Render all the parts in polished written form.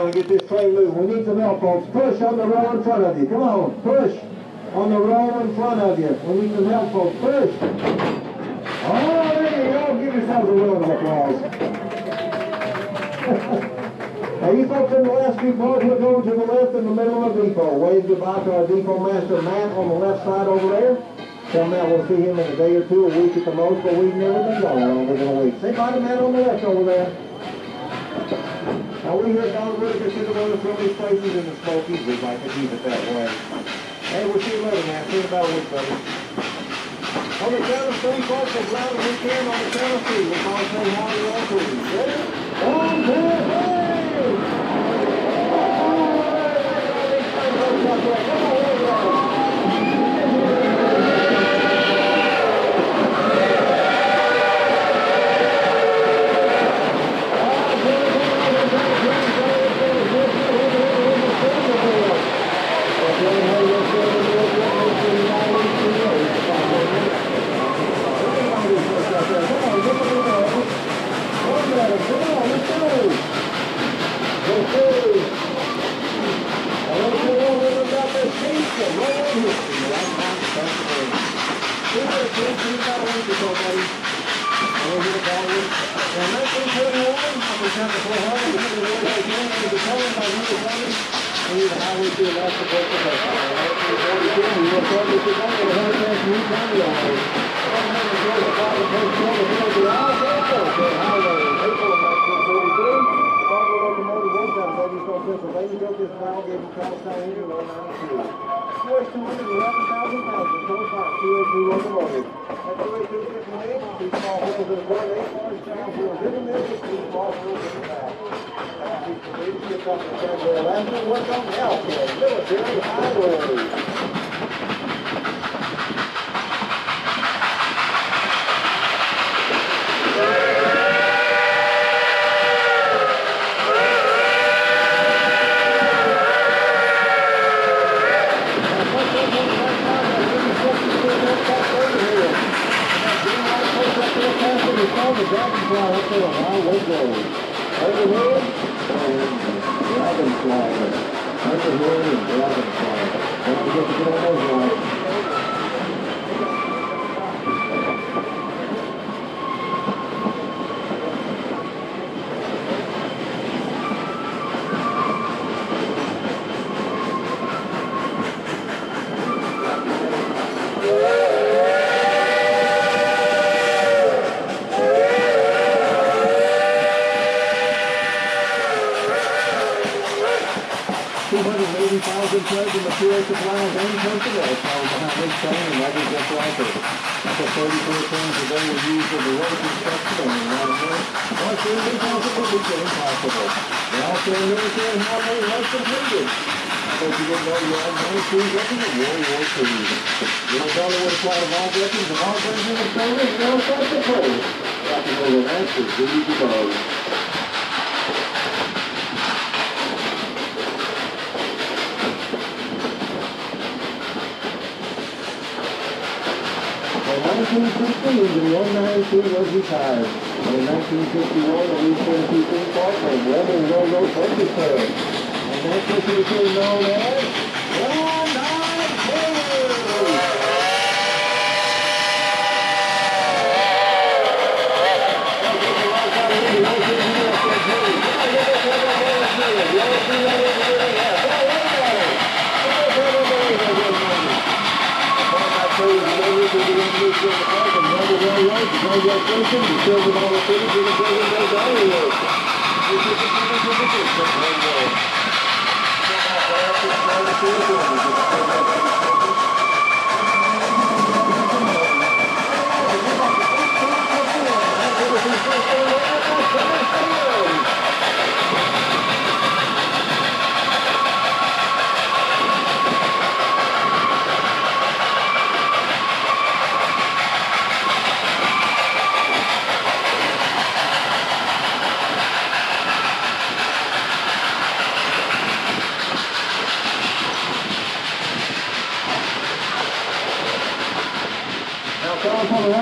So we get this train moving. We need some help, folks. Push on the row in front of you. Come on, push on the row in front of you. We need some help, folks. Push. Oh, there you go. Give yourselves a round of applause. Now, you folks in the last few cars, we'll go to the left in the middle of the depot. Wave goodbye to our depot master, Matt, on the left side over there. Tell Matt we'll see him in a day or two, a week at the most, but we've never been gone longer than a week. Say bye to Matt on the left over there. Now we here at Dollywood consider one of the friendly places in the Smokies. We'd like to keep it that way. Hey, we'll see you later, man. See you in about a week, buddy. On the count of three, folks, as loud as we can on the count of three. We'll call say howdy on three. Ready? 1, 2, 3! Come on,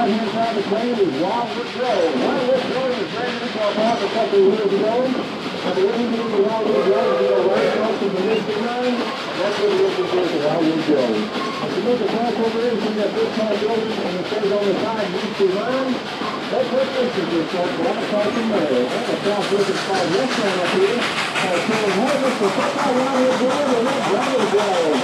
right-hand side of the train is Wildwood Road. Wildwood Road was branded into our park a couple of years ago. And the way you get into Wildwood Road, you go right across from the Michigan line. That's where the entrance is to Wildwood Road. If you look across over there, you see that big tall building, and it says on the side, Michigan line. That's what this is, folks. Right across from there. That's a south-looking spot restaurant up here. Killing Harvest, so check out Wildwood Road, and that's Wildwood Road.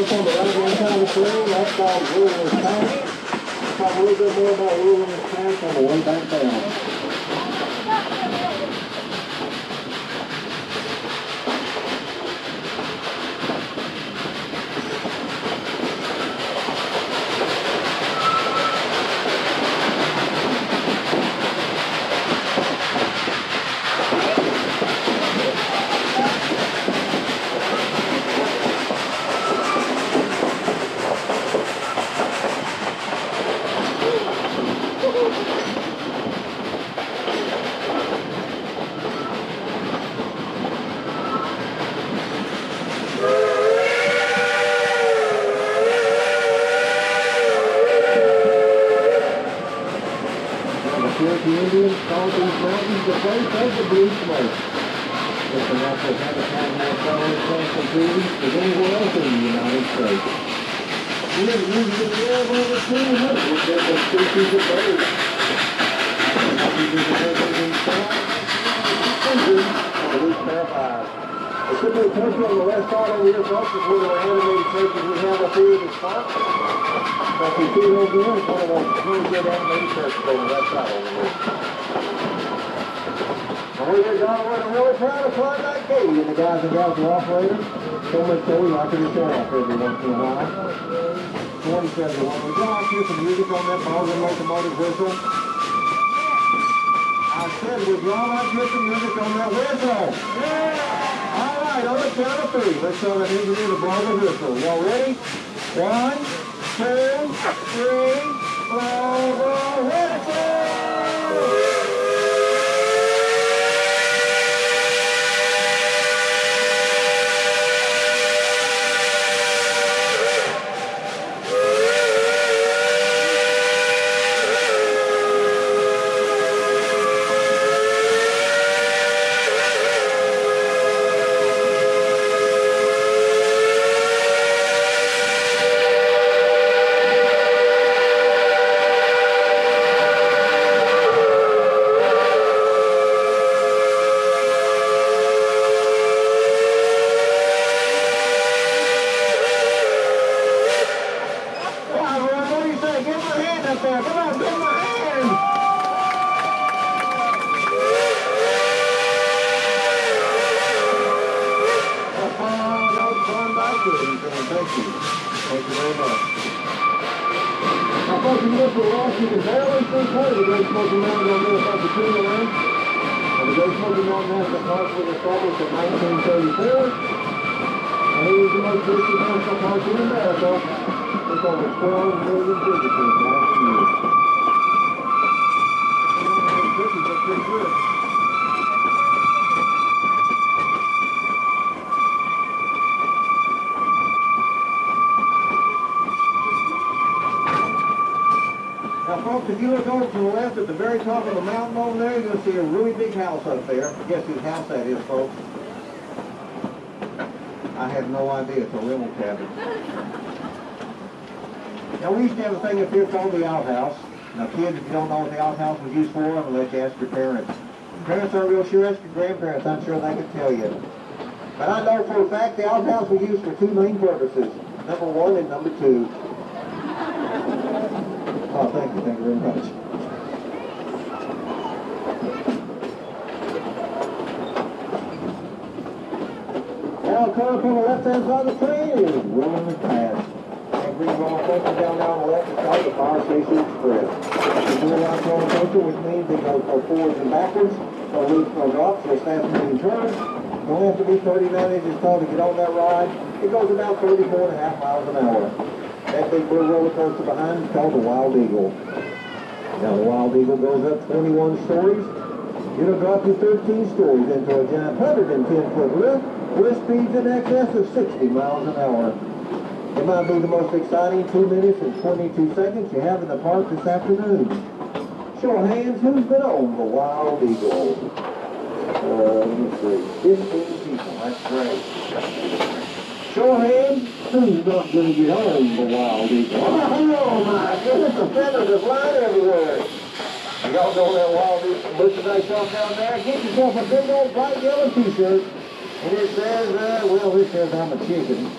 From the right-hand side of the train, that's called Wilderness Pass. We'll talk a little bit more about Wilderness Pass on the way back down. The Indians called these mountains the place of the blue smoke. It's a natural habitat more foreign plants and trees than anywhere else in the United States. We have used it there of over 200 different species of birds. The typical turkey on the left side over here, folks, is one of the animated turkeys we have up here in this park. But you see it over here, it's one of those really good animated turkeys on the left side over here. And we're here, Dollywood, I'm really proud of Klondike Katie and the guys and gals who are operators. So much so we like to return off every once in a while. 2071. Would you like to hear some music on that Baldwin locomotive whistle? I said, would you all like to hear some music on that whistle? Yeah! All right, on the count of three, let's show that engineer the Baldwin whistle. Y'all ready? 1, 2, 3, blow the whistle! Thank you very much. Now, folks, you look for lost, you can barely see part of the Great Smoky Mountains on this up the Tuna Line. And the Great Smoky Mountain National Park was established in 1934. And it is the most visited national park in America with over 12 million visitors last year. This is pretty good. Now, folks, if you look over to the left at the very top of the mountain over there, you'll see a really big house up there. Guess whose house that is, folks? I have no idea. It's a rental cabin. Now, we used to have a thing up here called the outhouse. Now, kids, if you don't know what the outhouse was used for, I'm going to let you ask your parents. Your parents aren't real sure. Ask your grandparents. I'm sure they could tell you. But I know for a fact the outhouse was used for two main purposes. Number one and number two. Oh, thank you very much. Now, coming from the left-hand side of the train is Wilderness Pass. And green roller coaster down there on the left is called the Fire Station Express. It's a two-line roller coaster, which means it goes forwards and backwards, no leaps, no drops, so it's fast moving turns. You only have to be 39 inches tall to get on that ride. It goes about 34.5 miles an hour. That big blue roller coaster behind is called the Wild Eagle. Now the Wild Eagle goes up 21 stories. It'll drop you 13 stories into a giant 110-foot lift with speeds in excess of 60 miles an hour. It might be the most exciting 2 minutes and 22 seconds you have in the park this afternoon. Show of hands, who's been on the Wild Eagle? Let me see, 15 people, that's great. Show of hands, who's not going to get on the Wild Eagle? Oh my goodness, the feathers are flying everywhere. Y'all know that Wild Eagle merchandise shop down there? Get yourself a big old bright yellow t-shirt. And it says, well, this says I'm a chicken.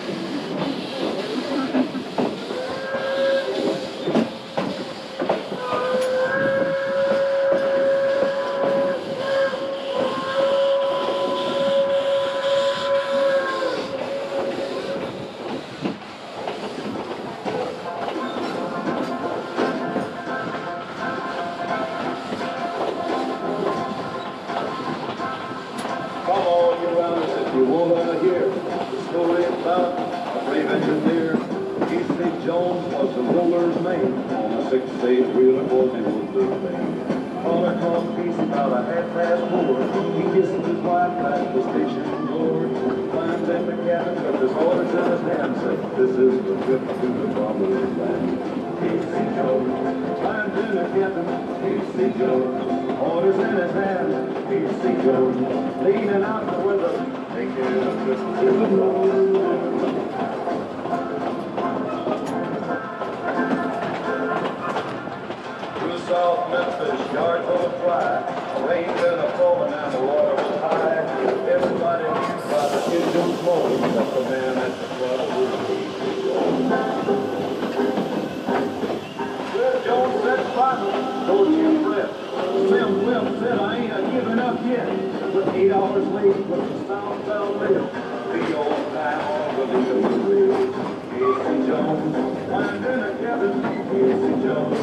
Come on, you runners, if you wanna hear the story about a brave engineer. Easy Jones was the ruler's mate. On a 6-stage wheeler, boys, he was the thing. Caller called Casey about a 4:30. He kissed his wife at the station door. Climbed in the cabin, took his orders in his hand, said, "This is the trip to the promised land." Casey Jones climbed in the cabin. Casey Jones, orders in his hand. Casey Jones, leaning out the window, taking a trip to the promised land. Through South Memphis, yards on the fly, rain been a-falling and the water was high. Everybody knew by the engine smoke that the man at the club was Casey Jones. Well, Jones said, "Partner, don't you fret." Slim said, "I ain't giving up yet." But 8 hours late, with the sound fell lit, the old time on the little wheel. Casey Jones, climbed in a cabin, Casey Jones.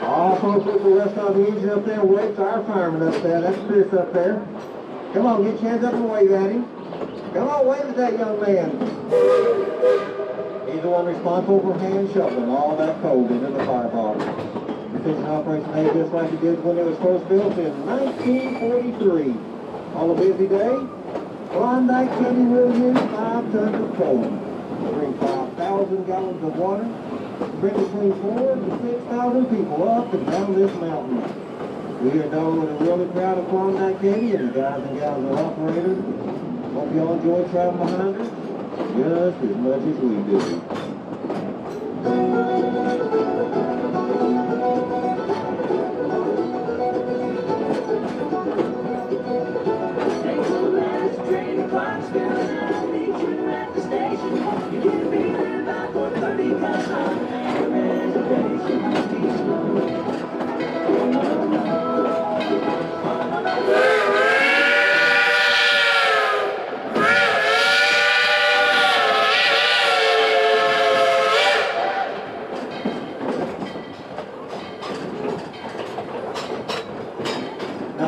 All folks with the rest of the engine up there, wave to our fireman up there. That's Chris up there. Come on, get your hands up and wave at him. Come on, wave at that young man. He's the one responsible for hand shoveling all that coal into the firebox. The fishing operation made just like it did when it was first built in 1943. On a busy day, Klondike Candy will use 5 tons of coal to bring 5,000 gallons of water, bring between 4,000 to 6,000 people up and down this mountain. We are Dollywood and really proud of Klondike Candy and the guys and gals that operate it. Hope you all enjoy traveling behind us just as much as we do.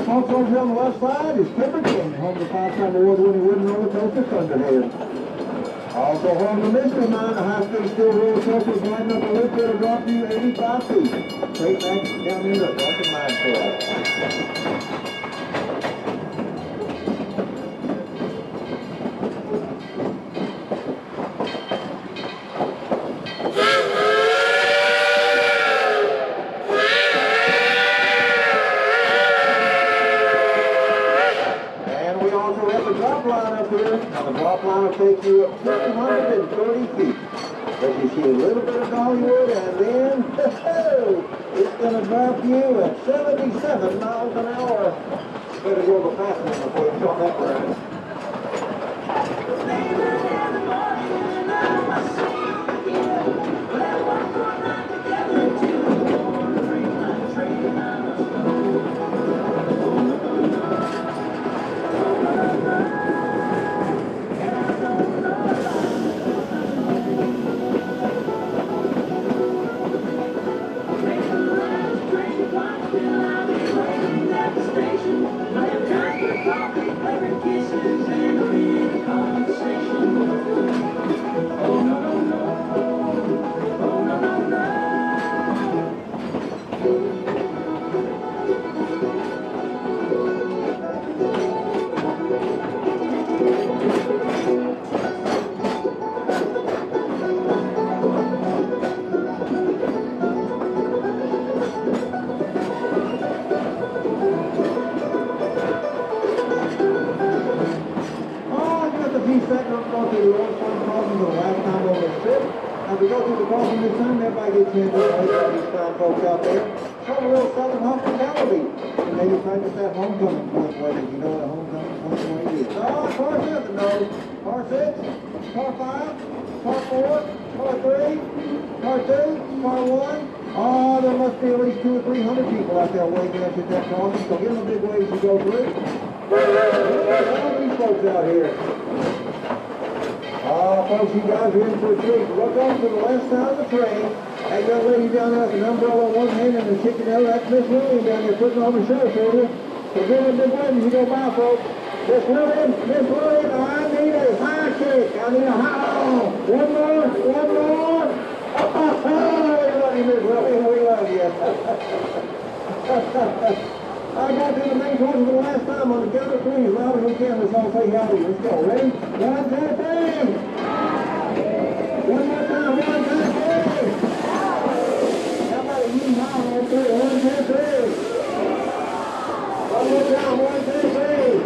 Folks over here on the left side is Pepper King, home of the 5-time award-winning wooden roller coaster Thunderhead. Also home of the Mystery Mine, a high-speed steel roller coaster gliding up a lift that'll drop you 85 feet. Straight back down into the Drunken Mine Trail. Now the drop line will take you up 230 feet. But you see a little bit of Dollywood and then, it's going to drop you at 77 miles an hour. Better go the fast one before you drop that ground. As we go through the crossing this time, everybody gets in there. These fine folks out there. Show a little Southern hospitality. And maybe practice that homecoming point way. You know what a homecoming point way is. Oh, car 7, no. Car 6, car 5, car 4, car 3, car 2, car 1. Oh, there must be at least 200 or 300 people out there waving at you at that crossing. So give them a big wave as you go through. Look at all these folks out here. Folks, you guys are in for a treat. Look over to the left side of the train. That young lady down there with an umbrella in one hand and a chicken there. That's Miss Lillian down there putting on the show for you. So give her a big wave as you go by, folks. Miss Lillian, I need a high kick. I need a high. Oh, one more. We love you, Miss Lillian. We love you. I got to the main course for the last time on the count of 3. As loud as we can, let's all say howdy. Let's go. Ready? 1, 2, 3. One more time. 1, 2, 3. How about a U-Haul on 3? 1, 2, 3. One more time. 1, 2, 3.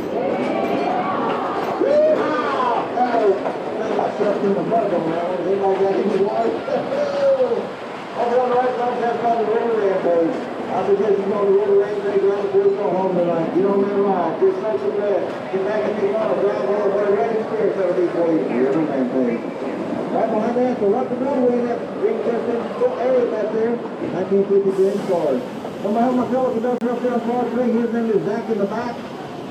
Woo-haw! Oh, I got stuck in the bug on that one. Anybody got any water? Over on the right side, that's called the river rampage. I suggest you go to the river rampage right before you go home tonight. Get on that ride. Get soak some rest. Get back in your car. Drive home. What a great experience that'll be for you. River rampage. Right behind that, so up the roadway in that green testing area back there. 1950 Grand cars. I'm going to have my fellow conductor up there on car 3. His name is Zach in the back.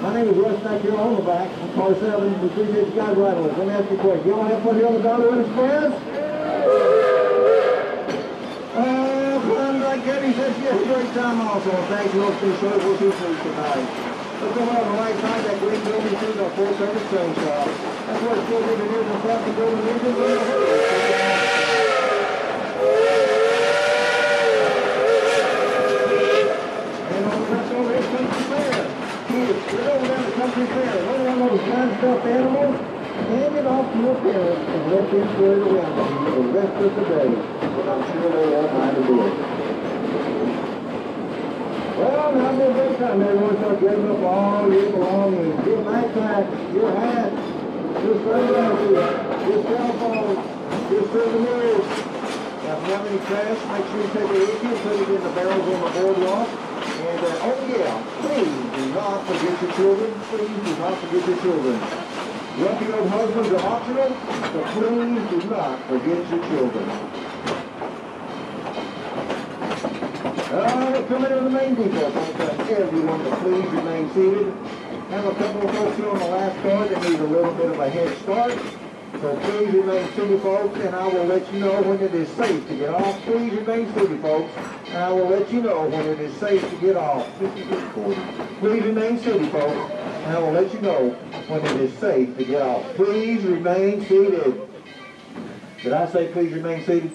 My name is Russ back here on the back. I'm car 7. We appreciate you guys riding with us. Let me ask you a question. Y'all have fun here on the Dollywood Express? Gabby says she had a great time also. Thanks, we'll see show. We'll see food tonight. Let's go on the right side. That green building is our full-service train shop. That's where it's still living here in the front of the building. And on the rest over here, Country Fair. Kids, we're over down to Country Fair. One of those fine stuffed animals. Hand it off to your parents and let them throw it around you the rest of the day. But I'm sure they won't mind to do it. Well, now it's a great time. Everyone start getting up all year long and your backpacks, your hats, your sunglasses, your cell phones, your souvenirs. Now, if you have any trash, make sure you take it with you and put it in the barrels on the boardwalk. And, oh yeah, please do not forget your children. Please do not forget your children. Lucky old husbands are optional, but please do not forget your children. Let's come into the main depot. Everyone to please remain seated. Have a couple of folks here on the last car that need a little bit of a head start. So please remain seated, folks, and I will let you know when it is safe to get off. Please remain seated, folks, and I will let you know when it is safe to get off. This is recording. Please remain seated, folks, and I will let you know when it is safe to get off. Please remain seated. Did I say please remain seated?